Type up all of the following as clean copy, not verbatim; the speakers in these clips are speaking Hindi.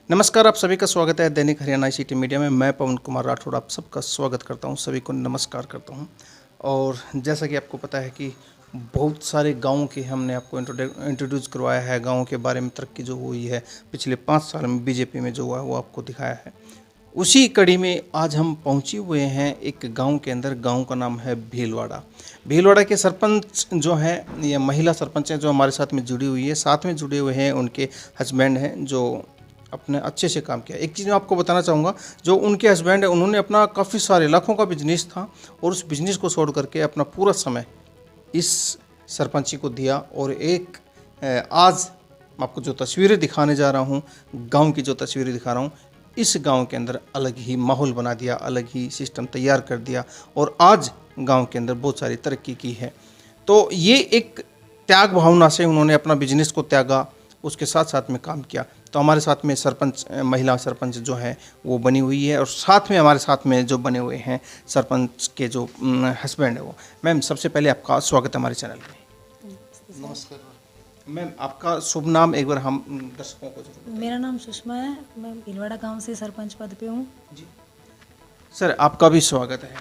नमस्कार, आप सभी का स्वागत है दैनिक हरियाणा सिटी मीडिया में। मैं पवन कुमार राठौड़ आप सबका स्वागत करता हूं, सभी को नमस्कार करता हूं। और जैसा कि आपको पता है कि बहुत सारे गाँव के हमने आपको इंट्रोड्यूस करवाया है, गाँव के बारे में तरक्की जो हुई है पिछले 5 साल में बीजेपी में जो हुआ है वो आपको दिखाया है। उसी कड़ी में आज हम पहुंचे हुए हैं एक गांव के अंदर। गांव का नाम है भीलवाड़ा। भीलवाड़ा के सरपंच जो हैं, ये महिला सरपंच हैं जो हमारे साथ में जुड़ी हुई है। साथ में जुड़े हुए हैं उनके हस्बैंड हैं जो अपने अच्छे से काम किया। एक चीज़ मैं आपको बताना चाहूँगा, जो उनके हस्बैंड है उन्होंने अपना काफ़ी सारे लाखों का बिजनेस था और उस बिजनेस को छोड़ करके अपना पूरा समय इस सरपंची को दिया। और एक आज मैं आपको जो तस्वीरें दिखाने जा रहा हूँ, गांव की जो तस्वीरें दिखा रहा हूँ, इस गांव के अंदर अलग ही माहौल बना दिया, अलग ही सिस्टम तैयार कर दिया और आज गांव के अंदर बहुत सारी तरक्की की है। तो ये एक त्याग भावना से उन्होंने अपना बिजनेस को त्यागा, उसके साथ साथ में काम किया। तो हमारे साथ में सरपंच, महिला सरपंच जो है वो बनी हुई है और साथ में हमारे साथ में जो बने हुए हैं सरपंच के जो हस्बैंड है वो। मैम, सबसे पहले आपका स्वागत है हमारे चैनल में। नमस्कार मैम, आपका शुभ नाम एक बार हम दर्शकों को जरूर। मेरा नाम सुषमा है। मैं भीलवाड़ा गांव से सरपंच पद पे हूँ। जी सर, आपका भी स्वागत है।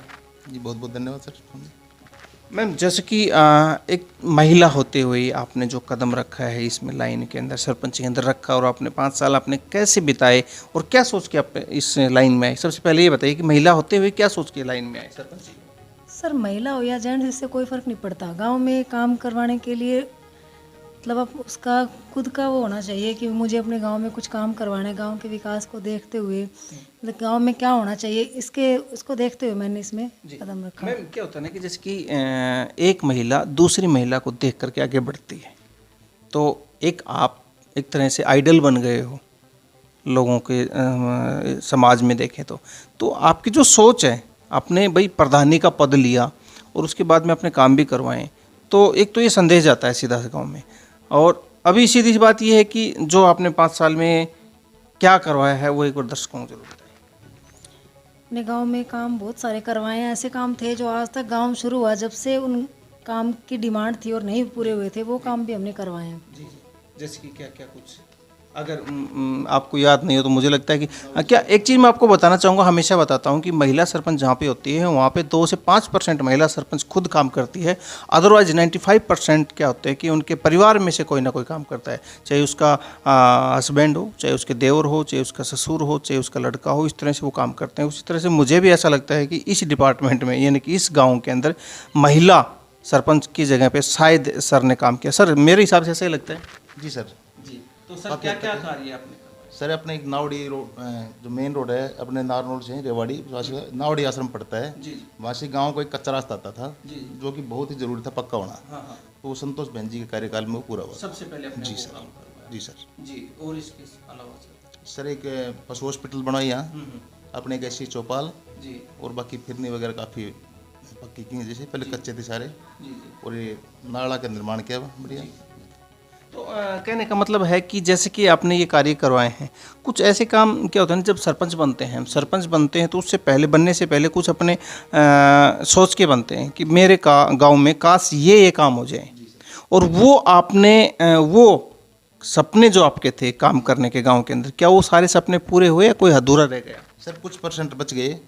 जी, बहुत बहुत धन्यवाद सर। मैम, जैसे कि एक महिला होते हुए आपने जो कदम रखा है इसमें लाइन के अंदर, सरपंच के अंदर रखा, और आपने 5 साल आपने कैसे बिताए और क्या सोच के आप इस लाइन में आए? सबसे पहले ये बताइए कि महिला होते हुए क्या सोच के लाइन में आए सरपंच? सर, महिला हो या जेंट्स इससे कोई फ़र्क नहीं पड़ता। गांव में काम करवाने के लिए मतलब अब उसका खुद का वो होना चाहिए कि मुझे अपने गांव में कुछ काम करवाना है। गांव के विकास को देखते हुए मतलब गांव में क्या होना चाहिए उसको देखते हुए मैंने इसमें कदम रखा। मैम, क्या होता है ना कि जैसे कि एक महिला दूसरी महिला को देख करके आगे बढ़ती है, तो आप एक तरह से आइडल बन गए हो लोगों के समाज में देखें तो आपकी जो सोच है, आपने भाई प्रधानी का पद लिया और उसके बाद में अपने काम भी करवाएं, तो एक तो ये संदेश जाता है सीधा से गाँव में। और अभी सीधी सी बात ये है कि जो आपने 5 साल में क्या करवाया है वो एक बार दर्शकों को जरूर बताएं। अपने गांव में काम बहुत सारे करवाए हैं। ऐसे काम थे जो आज तक गांव शुरू हुआ जब से उन काम की डिमांड थी और नहीं पूरे हुए थे, वो काम भी हमने करवाए हैं। जी जी, जैसे कि क्या क्या कुछ अगर आपको याद नहीं हो तो मुझे लगता है कि क्या एक चीज़ मैं आपको बताना चाहूँगा, हमेशा बताता हूँ कि महिला सरपंच जहाँ पे होती है वहाँ पे 2 से 5% महिला सरपंच खुद काम करती है। अदरवाइज 95% क्या होते हैं कि उनके परिवार में से कोई ना कोई काम करता है, चाहे उसका हस्बैंड हो, चाहे उसके देवर हो, चाहे उसका ससुर हो, चाहे उसका लड़का हो, इस तरह से वो काम करते हैं। उसी तरह से मुझे भी ऐसा लगता है कि इस डिपार्टमेंट में यानी कि इस गाँव के अंदर महिला सरपंच की जगह पे शायद सर ने काम किया। सर, मेरे हिसाब से ऐसा ही लगता है। जी सर। जी, तो सर क्या क्या कार्य आपने करवाया? सर, अपने एक नावड़ी रोड, जो मेन रोड है अपने नारनौल से रेवाड़ी, वहाँ से नावड़ी आश्रम पड़ता है। जी वहाँ से गाँव को एक कच्चा रास्ता आता था जी जो कि बहुत ही जरूरी था पक्का होना। हाँ हाँ, तो वो संतोष बहन जी के कार्यकाल में वो पूरा हुआ। सबसे पहले अपने जी वो सर। काम करवाया। जी सर। जी, और इसके अलावा सर? सर, एक पशु हॉस्पिटल बनवाई यहाँ, अपने एक ऐसी चौपाल, जी और बाकी फिरनी वगैरह काफ़ी पक्की की हैं, जैसे पहले कच्चे थे सारे। जी जी। और ये नाला का निर्माण किया बढ़िया। तो कहने का मतलब है कि जैसे कि आपने ये कार्य करवाए हैं, कुछ ऐसे काम क्या होता है ना, जब सरपंच बनते हैं तो उससे पहले, बनने से पहले कुछ अपने सोच के बनते हैं कि मेरे गांव में काश ये काम हो जाए। और वो आपने वो सपने जो आपके थे काम करने के गांव के अंदर, क्या वो सारे सपने पूरे हुए या कोई अधूरा रह गया? सर, कुछ परसेंट बच गए,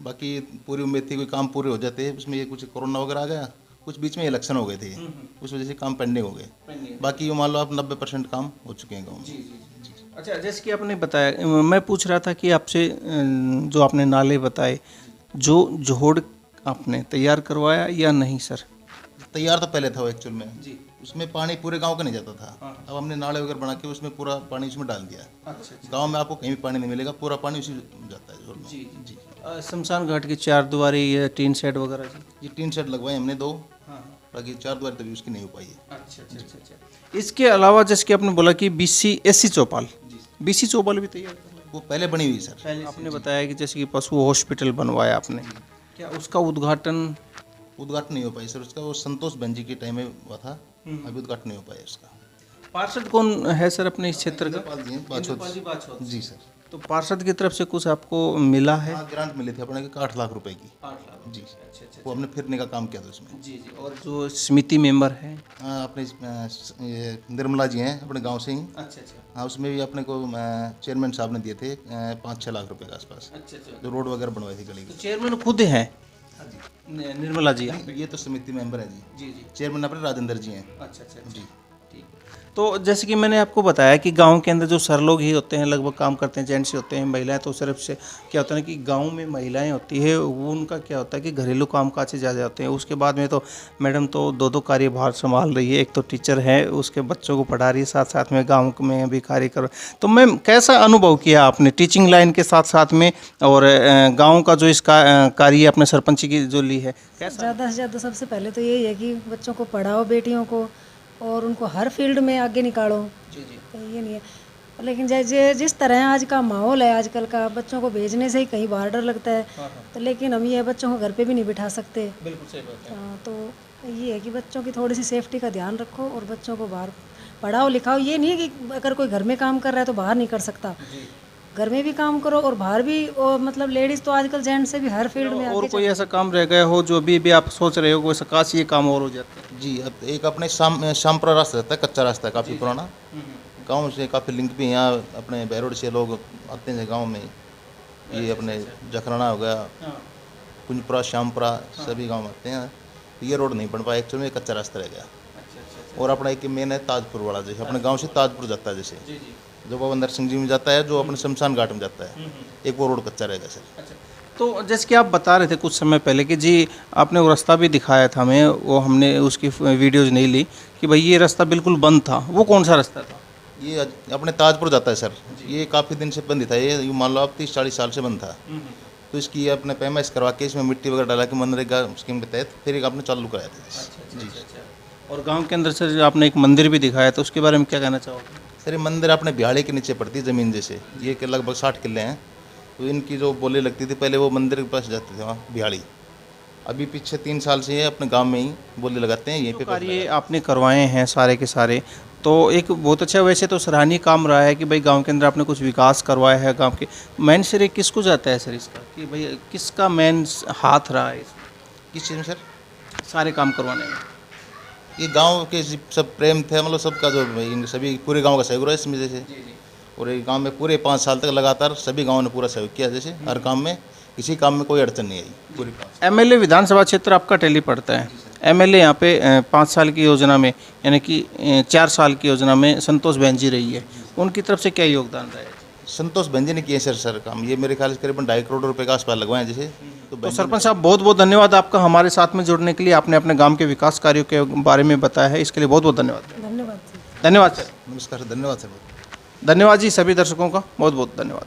बाकी पूरी उम्मीद थी कोई काम पूरे हो जाते। उसमें ये कुछ कोरोना वगैरह आ गया, कुछ बीच में इलेक्शन हो गए थे, उस वजह से काम पेंडिंग हो गए। बाकी ये मान लो आप 90% काम हो चुके हैं गाँव में। अच्छा, जैसे कि आपने बताया, मैं पूछ रहा था कि आपसे जो आपने नाले बताए, जो जोड़ आपने तैयार करवाया या नहीं सर? तैयार तो पहले था वो एक्चुअल में जी। उसमें पानी पूरे गांव का नहीं जाता था। अब हमने नाले वगैरह बना के उसमें पूरा पानी उसमें डाल दिया। अच्छा। गांव में आपको कहीं भी पानी नहीं मिलेगा, पूरा पानी उसी में जाता है जोड़ में। जी जी। शमशान घाट की 4 दीवारी या टीन शेड वगैरह जी? ये 3 सेट लगवाए हमने 2, हाँ। बाकी 4 द्वार तभी उसकी नहीं हो पाई है। अच्छा। इसके अलावा जैसे कि आपने बोला कि BC SC चौपाल, BC चौपाल भी तैयार करवाई? वो पहले बनी हुई सर। पहले आपने बताया कि जैसे कि पशु हॉस्पिटल बनवाया आपने, क्या उसका उद्घाटन? उद्घाटन नहीं हो पाई सर उसका, वो संतोष बहन जी के टाइम में हुआ था, अभी उद्घाटन नहीं हो पाया उसका। पार्षद कौन है सर अपने इस क्षेत्र का? इंद्रपाल जी हैं, बाछौद। इंद्रपाल जी बाछौद। जी सर। तो पार्षद की तरफ से कुछ आपको मिला है? हाँ, ग्रांट मिली थी अपने को 8 लाख रुपए की। 8 लाख। जी। अच्छा अच्छा। वो हमने फिरने का काम किया था उसमें। जी जी। और जो समिति मेंबर है? हाँ, अपने ये निर्मला जी हैं अपने गांव से ही। अच्छा अच्छा। हाँ, उसमें भी अपने को चेयरमैन साहब ने दिए थे 5-6 लाख रुपए के आसपास, अच्छा अच्छा। जो रोड वगैरह बनवाई थी गली तो की। चेयरमैन खुद हैं? हाँ जी। निर्मला जी? ये तो समिति मेंबर है जी। जी जी। चेयरमैन अपने राजेंद्र जी हैं। अच्छा अच्छा जी। ठीक है। तो जैसे कि मैंने आपको बताया कि गांव के अंदर जो सर लोग ही होते हैं लगभग काम करते हैं, जेंट्स ही होते हैं, महिलाएं तो सिर्फ से क्या होता है ना कि गांव में महिलाएं होती है वो उनका क्या होता है कि घरेलू काम काज से ज़्यादा होते हैं। उसके बाद में तो मैडम तो दो कार्यभार संभाल रही है, एक तो टीचर है, उसके बच्चों को पढ़ा रही है, साथ साथ में गाँव में भी कार्य कर। तो मैम कैसा अनुभव किया आपने टीचिंग लाइन के साथ साथ में और गाँव का जो इसका कार्य अपने सरपंच की जो ली है कैसा? ज़्यादा से ज़्यादा सबसे पहले तो यही है कि बच्चों को पढ़ाओ, बेटियों को, और उनको हर फील्ड में आगे निकालो। जी जी। तो ये नहीं है, लेकिन जैसे जिस तरह आज का माहौल है आजकल का, बच्चों को भेजने से ही कहीं बाहर डर लगता है। हाँ हाँ, तो लेकिन हम ये बच्चों को घर पे भी नहीं बिठा सकते। बिल्कुल सही बात है। हाँ, तो ये है कि बच्चों की थोड़ी सी सेफ्टी का ध्यान रखो और बच्चों को बाहर पढ़ाओ लिखाओ। ये नहीं है कि अगर कोई घर में काम कर रहा है तो बाहर नहीं कर सकता, जी। घर में भी काम करो और बाहर भी। और मतलब लेडीज़ तो आजकल जेंट्स से भी हर फील्ड में और आगे कोई ऐसा काम रह गया हो जो भी आप सोच रहे हो कोई सकाश ये काम और हो जाता है? जी, अब एक अपने शामपुरा रास्ता रहता है, कच्चा रास्ता है काफ़ी पुराना। गांव से काफ़ी लिंक भी हैं, यहाँ अपने बैरोड से लोग आते हैं गांव में। ये अपने जखराना हो गया, कुंजपुरा, श्यामपुरा, सभी गांव आते हैं। ये रोड नहीं बन पाया एक्चुअली में, कच्चा रास्ता रह गया। और अपना एक मेन है ताजपुर वाला, जैसे अपने गांव से ताजपुर जाता है, जैसे जो बाबा सिंह जी में जाता है, जो अपने शमशान घाट में जाता है, एक वो रोड कच्चा रहेगा सर। अच्छा। तो जैसे कि आप बता रहे थे कुछ समय पहले कि जी आपने वो रास्ता भी दिखाया था हमें, वो हमने उसकी वीडियोज़ नहीं ली कि भाई ये रास्ता बिल्कुल बंद था, वो कौन सा रास्ता था? ये अपने ताजपुर जाता है सर। ये काफ़ी दिन से बंद ही था, ये मान लो आप 30-40 साल से बंद था। तो इसकी अपने पेमेंट करवा के इसमें मिट्टी वगैरह डाला के मनरेगा स्कीम के तहत फिर एक आपने चालू कराया था। जी। और गांव के अंदर से आपने एक मंदिर भी दिखाया, तो उसके बारे में क्या कहना चाहोगे? सर ये मंदिर अपने बिहाड़ी के नीचे पड़ती है ज़मीन, जैसे ये के लगभग 60 किले हैं। तो इनकी जो बोली लगती थी पहले, वो मंदिर के पास जाते थे वहाँ बिहाड़ी। अभी पीछे 3 साल से ये अपने गांव में ही बोली लगाते हैं, यहीं पे कार्य आपने करवाए हैं सारे के सारे, तो एक बहुत अच्छा, वैसे तो सराहनीय काम रहा है कि भाई गांव के अंदर आपने कुछ विकास करवाया है। गांव के मेन श्रेय किसको जाता है सर इसका, कि भाई किसका मेन हाथ रहा है इसमें किस चीज़ में सर? सारे काम करवाने में? ये गांव के सब प्रेम थे, मतलब सबका जो इन सभी पूरे गांव का सहयोग रहा है इसमें, जैसे और ये गांव में पूरे 5 साल तक लगातार सभी गांवों ने पूरा सहयोग किया, जैसे हर काम में, किसी काम में कोई अड़चन नहीं आई पूरी 5 साल। एमएलए विधानसभा क्षेत्र आपका टेली पड़ता है, एमएलए यहाँ पे 5 साल की योजना में, यानी कि 4 साल की योजना में संतोष बहन जी रही है, उनकी तरफ से क्या योगदान रहा है? संतोष बहन जी ने किए सर काम, ये मेरे ख्याल से करीबन 2.5 करोड़ रुपए का आसपास लगवाए जैसे। तो सरपंच साहब बहुत बहुत धन्यवाद आपका हमारे साथ में जुड़ने के लिए, आपने अपने गांव के विकास कार्यों के बारे में बताया है, इसके लिए बहुत बहुत धन्यवाद। धन्यवाद। धन्यवाद सर। नमस्कार, धन्यवाद सर। धन्यवाद जी, सभी दर्शकों का बहुत बहुत धन्यवाद।